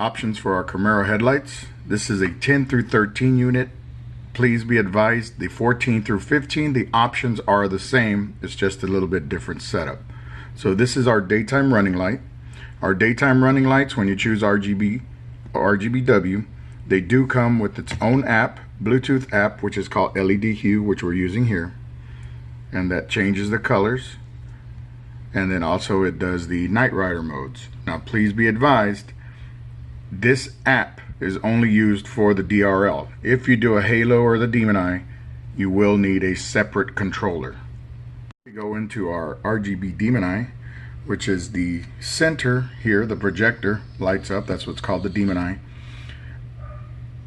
Options for our Camaro headlights. This is a 10 through 13 unit. Please be advised, the 14 through 15, the options are the same. It's just a little bit different setup. So this is our daytime running light. Our daytime running lights, when you choose RGB or RGBW, they do come with its own app, Bluetooth app, which is called LED Hue, which we're using here. And that changes the colors. And then also it does the Night Rider modes. Now please be advised, this app is only used for the DRL. If you do a Halo or the Demon Eye, you will need a separate controller. We go into our RGB Demon Eye, which is the center here, the projector lights up. That's what's called the Demon Eye.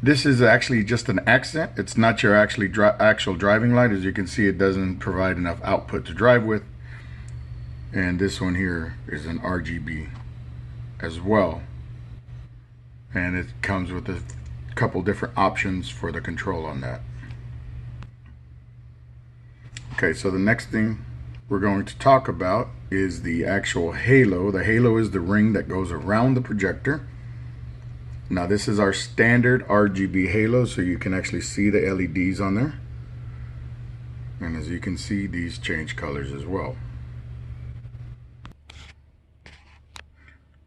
This is actually just an accent. It's not your actual driving light. As you can see, it doesn't provide enough output to drive with. And this one here is an RGB as well. And it comes with a couple different options for the control on that. Okay, so the next thing we're going to talk about is the actual halo. The halo is the ring that goes around the projector. Now this is our standard RGB halo, so you can actually see the LEDs on there. And as you can see, these change colors as well.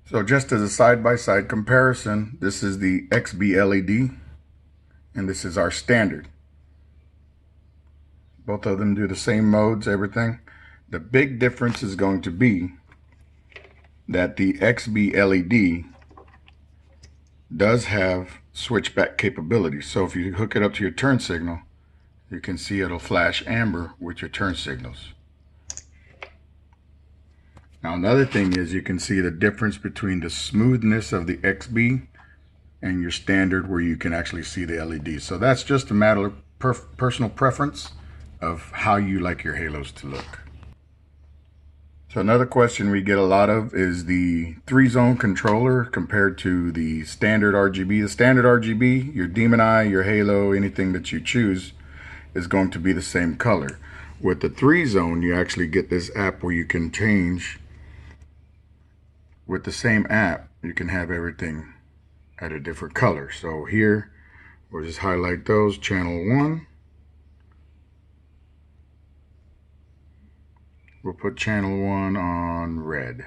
So just as a side-by-side comparison, this is the XB LED and this is our standard. Both of them do the same modes, everything. The big difference is going to be that the XB LED does have switchback capability. So if you hook it up to your turn signal, you can see it'll flash amber with your turn signals. Now another thing is you can see the difference between the smoothness of the XB and your standard, where you can actually see the LEDs. So that's just a matter of personal preference of how you like your halos to look. So another question we get a lot of is the 3-zone controller compared to the standard RGB. The standard RGB, your Demon Eye, your Halo, anything that you choose is going to be the same color. With the 3-zone, you actually get this app where you can change. With the same app, you can have everything at a different color. So here, we'll just highlight those, channel 1. We'll put channel 1 on red.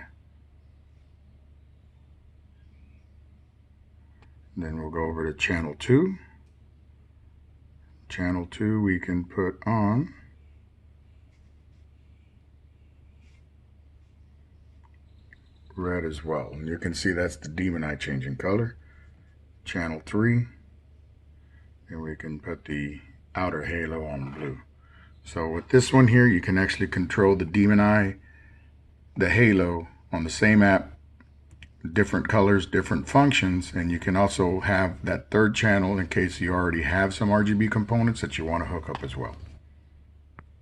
Then we'll go over to channel 2. Channel 2 we can put on red as well. And you can see that's the Demon Eye changing color. Channel 3. And we can put the outer halo on blue. So with this one here, you can actually control the Demon Eye, the Halo on the same app, different colors, different functions, and you can also have that third channel in case you already have some RGB components that you want to hook up as well.